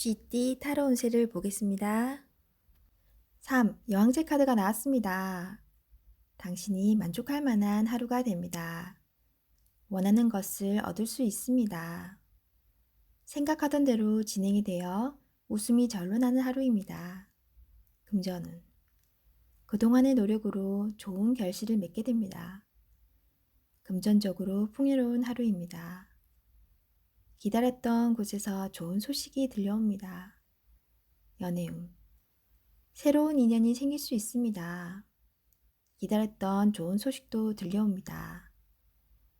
쥐띠 타로 운세를 보겠습니다. 3. 여왕제 카드가 나왔습니다. 당신이 만족할 만한 하루가 됩니다. 원하는 것을 얻을 수 있습니다. 생각하던 대로 진행이 되어 웃음이 절로 나는 하루입니다. 금전운. 그동안의 노력으로 좋은 결실을 맺게 됩니다. 금전적으로 풍요로운 하루입니다. 기다렸던 곳에서 좋은 소식이 들려옵니다. 연애운. 새로운 인연이 생길 수 있습니다. 기다렸던 좋은 소식도 들려옵니다.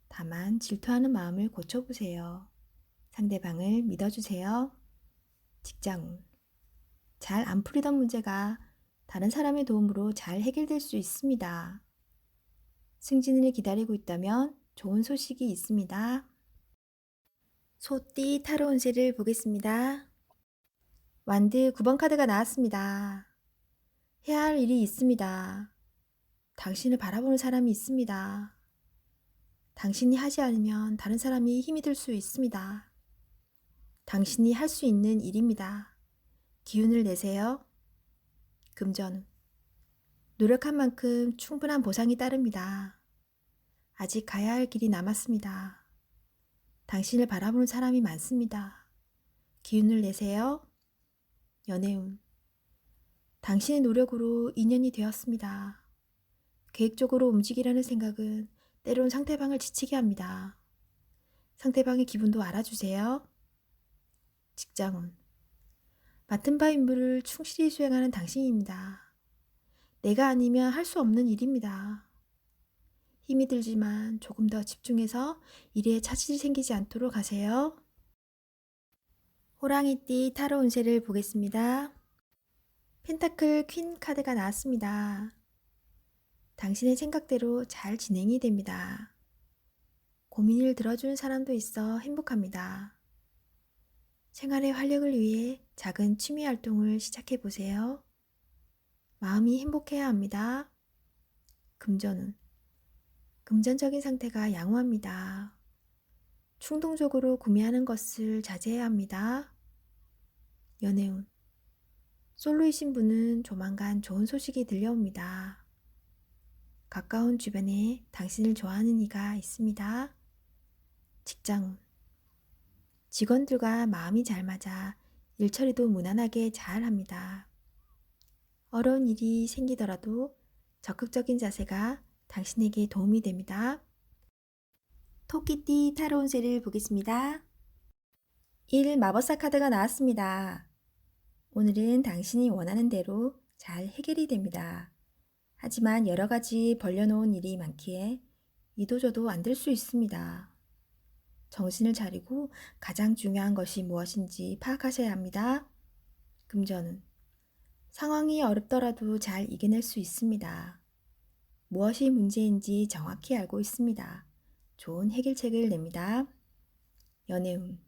다만 질투하는 마음을 고쳐보세요. 상대방을 믿어주세요. 직장운. 잘 안 풀리던 문제가 다른 사람의 도움으로 잘 해결될 수 있습니다. 승진을 기다리고 있다면 좋은 소식이 있습니다. 소띠 타로 운세를 보겠습니다. 완드 9번 카드가 나왔습니다. 해야 할 일이 있습니다. 당신을 바라보는 사람이 있습니다. 당신이 하지 않으면 다른 사람이 힘이 들 수 있습니다. 당신이 할 수 있는 일입니다. 기운을 내세요. 금전. 노력한 만큼 충분한 보상이 따릅니다. 아직 가야 할 길이 남았습니다. 당신을 바라보는 사람이 많습니다. 기운을 내세요. 연애운. 당신의 노력으로 인연이 되었습니다. 계획적으로 움직이려는 생각은 때론 상대방을 지치게 합니다. 상대방의 기분도 알아주세요. 직장운. 맡은 바 임무를 충실히 수행하는 당신입니다. 내가 아니면 할 수 없는 일입니다. 힘이 들지만 조금 더 집중해서 일에 차질이 생기지 않도록 하세요. 호랑이띠 타로 운세를 보겠습니다. 펜타클 퀸 카드가 나왔습니다. 당신의 생각대로 잘 진행이 됩니다. 고민을 들어주는 사람도 있어 행복합니다. 생활의 활력을 위해 작은 취미 활동을 시작해 보세요. 마음이 행복해야 합니다. 금전운. 금전적인 상태가 양호합니다. 충동적으로 구매하는 것을 자제해야 합니다. 연애운. 솔로이신 분은 조만간 좋은 소식이 들려옵니다. 가까운 주변에 당신을 좋아하는 이가 있습니다. 직장운. 직원들과 마음이 잘 맞아 일 처리도 무난하게 잘 합니다. 어려운 일이 생기더라도 적극적인 자세가 당신에게 도움이 됩니다. 토끼띠 타로 운세를 보겠습니다. 1. 마법사 카드가 나왔습니다. 오늘은 당신이 원하는 대로 잘 해결이 됩니다. 하지만 여러 가지 벌려놓은 일이 많기에 이도저도 안 될 수 있습니다. 정신을 차리고 가장 중요한 것이 무엇인지 파악하셔야 합니다. 금전운. 상황이 어렵더라도 잘 이겨낼 수 있습니다. 무엇이 문제인지 정확히 알고 있습니다. 좋은 해결책을 냅니다. 연애운.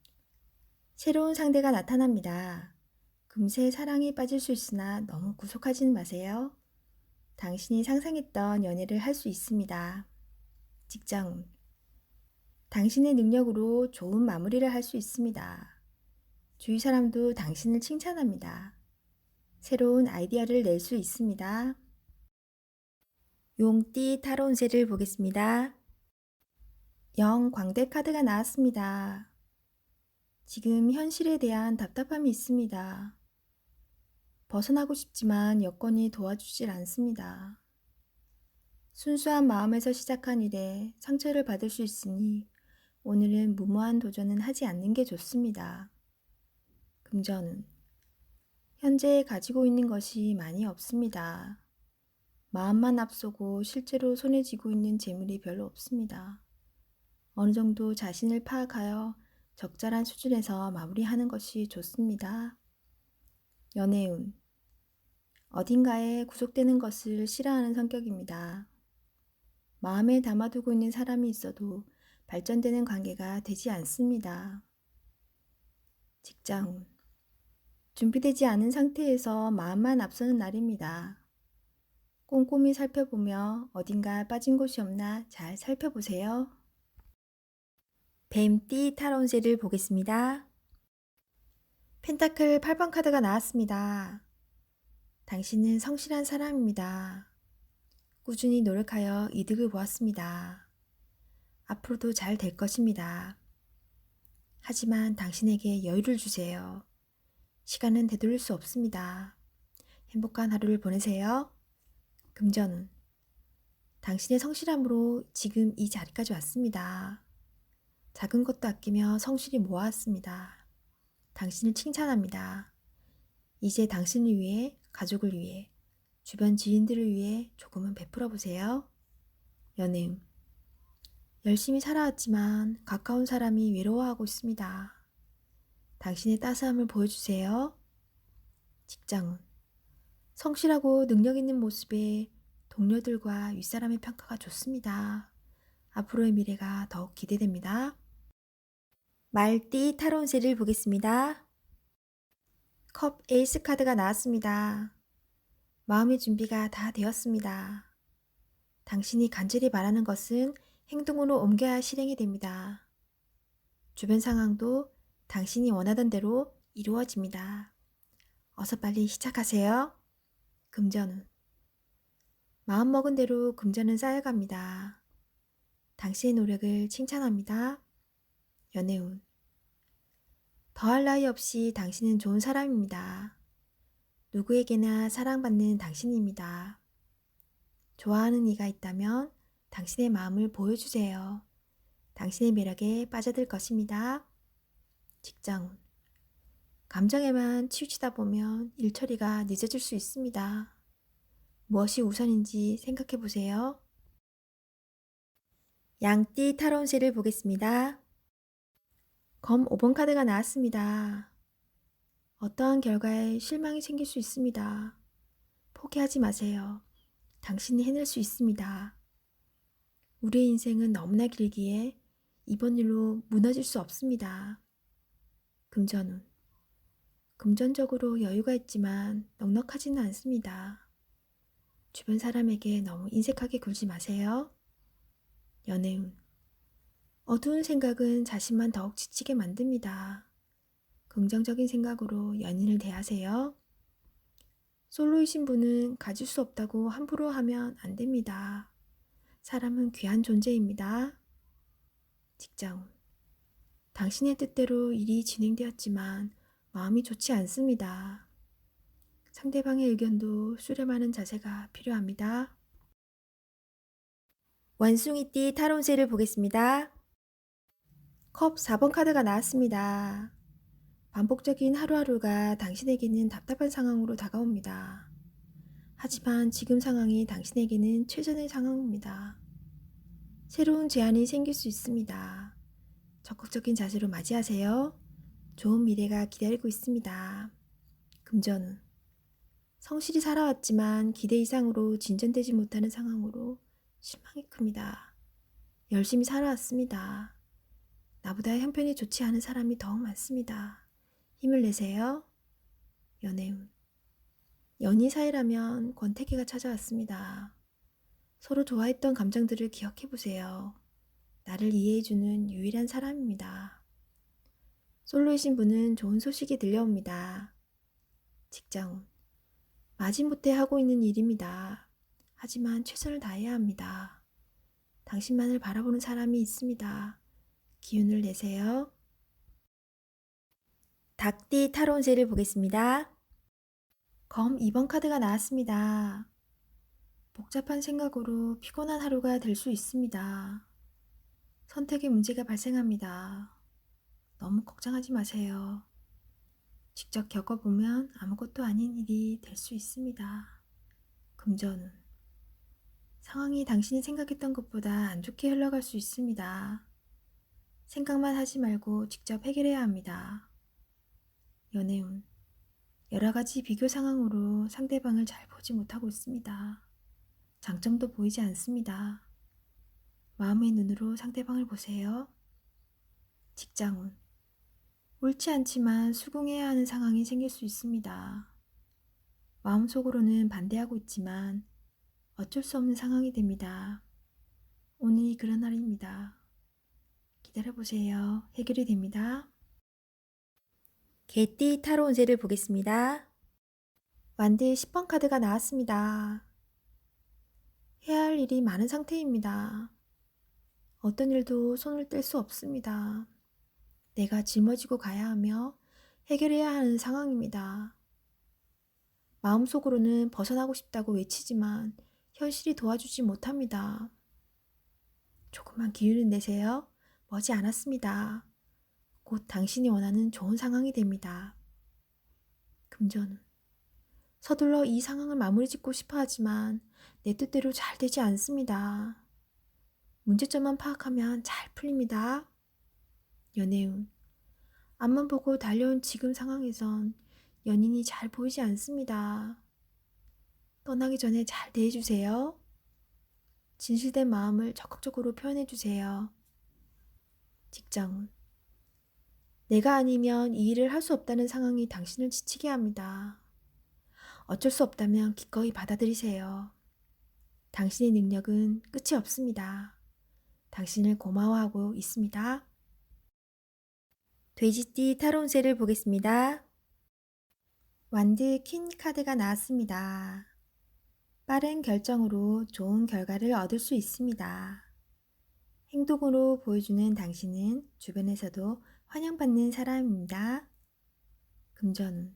새로운 상대가 나타납니다. 금세 사랑에 빠질 수 있으나 너무 구속하지는 마세요. 당신이 상상했던 연애를 할 수 있습니다. 직장운. 당신의 능력으로 좋은 마무리를 할 수 있습니다. 주위 사람도 당신을 칭찬합니다. 새로운 아이디어를 낼 수 있습니다. 용띠 타로 운세를 보겠습니다. 영 광대 카드가 나왔습니다. 지금 현실에 대한 답답함이 있습니다. 벗어나고 싶지만 여건이 도와주질 않습니다. 순수한 마음에서 시작한 일에 상처를 받을 수 있으니 오늘은 무모한 도전은 하지 않는 게 좋습니다. 금전운. 현재 가지고 있는 것이 많이 없습니다. 마음만 앞서고 실제로 손에 쥐고 있는 재물이 별로 없습니다. 어느 정도 자신을 파악하여 적절한 수준에서 마무리하는 것이 좋습니다. 연애운. 어딘가에 구속되는 것을 싫어하는 성격입니다. 마음에 담아두고 있는 사람이 있어도 발전되는 관계가 되지 않습니다. 직장운. 준비되지 않은 상태에서 마음만 앞서는 날입니다. 꼼꼼히 살펴보며 어딘가 빠진 곳이 없나 잘 살펴보세요. 뱀띠 타로 운세를 보겠습니다. 펜타클 8번 카드가 나왔습니다. 당신은 성실한 사람입니다. 꾸준히 노력하여 이득을 보았습니다. 앞으로도 잘 될 것입니다. 하지만 당신에게 여유를 주세요. 시간은 되돌릴 수 없습니다. 행복한 하루를 보내세요. 금전운. 당신의 성실함으로 지금 이 자리까지 왔습니다. 작은 것도 아끼며 성실히 모아왔습니다. 당신을 칭찬합니다. 이제 당신을 위해, 가족을 위해, 주변 지인들을 위해 조금은 베풀어 보세요. 연애운. 열심히 살아왔지만 가까운 사람이 외로워하고 있습니다. 당신의 따스함을 보여주세요. 직장운. 성실하고 능력 있는 모습에 동료들과 윗사람의 평가가 좋습니다. 앞으로의 미래가 더욱 기대됩니다. 말띠 타로운세를 보겠습니다. 컵 에이스 카드가 나왔습니다. 마음의 준비가 다 되었습니다. 당신이 간절히 바라는 것은 행동으로 옮겨야 실행이 됩니다. 주변 상황도 당신이 원하던 대로 이루어집니다. 어서 빨리 시작하세요. 금전운. 마음먹은 대로 금전은 쌓여갑니다. 당신의 노력을 칭찬합니다. 연애운. 더할 나위 없이 당신은 좋은 사람입니다. 누구에게나 사랑받는 당신입니다. 좋아하는 이가 있다면 당신의 마음을 보여주세요. 당신의 매력에 빠져들 것입니다. 직장운. 감정에만 치우치다 보면 일 처리가 늦어질 수 있습니다. 무엇이 우선인지 생각해 보세요. 양띠 타로운세를 보겠습니다. 검 5번 카드가 나왔습니다. 어떠한 결과에 실망이 생길 수 있습니다. 포기하지 마세요. 당신이 해낼 수 있습니다. 우리의 인생은 너무나 길기에 이번 일로 무너질 수 없습니다. 금전운. 금전적으로 여유가 있지만 넉넉하지는 않습니다. 주변 사람에게 너무 인색하게 굴지 마세요. 연애운. 어두운 생각은 자신만 더욱 지치게 만듭니다. 긍정적인 생각으로 연인을 대하세요. 솔로이신 분은 가질 수 없다고 함부로 하면 안 됩니다. 사람은 귀한 존재입니다. 직장운. 당신의 뜻대로 일이 진행되었지만 마음이 좋지 않습니다. 상대방의 의견도 수렴하는 자세가 필요합니다. 원숭이띠 타로운세를 보겠습니다. 컵 4번 카드가 나왔습니다. 반복적인 하루하루가 당신에게는 답답한 상황으로 다가옵니다. 하지만 지금 상황이 당신에게는 최선의 상황입니다. 새로운 제안이 생길 수 있습니다. 적극적인 자세로 맞이하세요. 좋은 미래가 기다리고 있습니다. 금전운. 성실히 살아왔지만 기대 이상으로 진전되지 못하는 상황으로 실망이 큽니다. 열심히 살아왔습니다. 나보다 형편이 좋지 않은 사람이 더욱 많습니다. 힘을 내세요. 연애운. 연인 사이라면 권태기가 찾아왔습니다. 서로 좋아했던 감정들을 기억해보세요. 나를 이해해주는 유일한 사람입니다. 솔로이신 분은 좋은 소식이 들려옵니다. 직장운. 마지못해 하고 있는 일입니다. 하지만 최선을 다해야 합니다. 당신만을 바라보는 사람이 있습니다. 기운을 내세요. 닭띠 타로운세를 보겠습니다. 검 2번 카드가 나왔습니다. 복잡한 생각으로 피곤한 하루가 될 수 있습니다. 선택에 문제가 발생합니다. 너무 걱정하지 마세요. 직접 겪어보면 아무것도 아닌 일이 될 수 있습니다. 금전운. 상황이 당신이 생각했던 것보다 안 좋게 흘러갈 수 있습니다. 생각만 하지 말고 직접 해결해야 합니다. 연애운. 여러 가지 비교 상황으로 상대방을 잘 보지 못하고 있습니다. 장점도 보이지 않습니다. 마음의 눈으로 상대방을 보세요. 직장운. 옳지 않지만 수긍해야 하는 상황이 생길 수 있습니다. 마음속으로는 반대하고 있지만 어쩔 수 없는 상황이 됩니다. 오늘이 그런 날입니다. 기다려보세요. 해결이 됩니다. 개띠 타로 운세를 보겠습니다. 완드 10번 카드가 나왔습니다. 해야 할 일이 많은 상태입니다. 어떤 일도 손을 뗄 수 없습니다. 내가 짊어지고 가야 하며 해결해야 하는 상황입니다. 마음속으로는 벗어나고 싶다고 외치지만 현실이 도와주지 못합니다. 조금만 기운을 내세요. 머지 않았습니다. 곧 당신이 원하는 좋은 상황이 됩니다. 금전운. 서둘러 이 상황을 마무리 짓고 싶어 하지만 내 뜻대로 잘 되지 않습니다. 문제점만 파악하면 잘 풀립니다. 연애운. 앞만 보고 달려온 지금 상황에선 연인이 잘 보이지 않습니다. 떠나기 전에 잘 대해주세요. 진실된 마음을 적극적으로 표현해주세요. 직장운. 내가 아니면 이 일을 할 수 없다는 상황이 당신을 지치게 합니다. 어쩔 수 없다면 기꺼이 받아들이세요. 당신의 능력은 끝이 없습니다. 당신을 고마워하고 있습니다. 돼지띠 타로 운세를 보겠습니다. 완드 퀸 카드가 나왔습니다. 빠른 결정으로 좋은 결과를 얻을 수 있습니다. 행동으로 보여주는 당신은 주변에서도 환영받는 사람입니다. 금전운.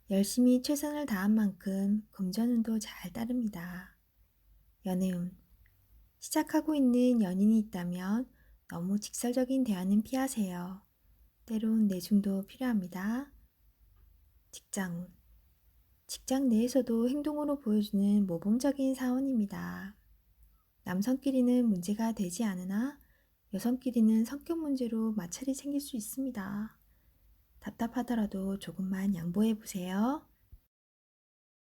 열심히 최선을 다한 만큼 금전운도 잘 따릅니다. 연애운. 시작하고 있는 연인이 있다면 너무 직설적인 대화는 피하세요. 때론 내중도 필요합니다. 직장운. 직장 내에서도 행동으로 보여주는 모범적인 사원입니다. 남성끼리는 문제가 되지 않으나 여성끼리는 성격 문제로 마찰이 생길 수 있습니다. 답답하더라도 조금만 양보해 보세요.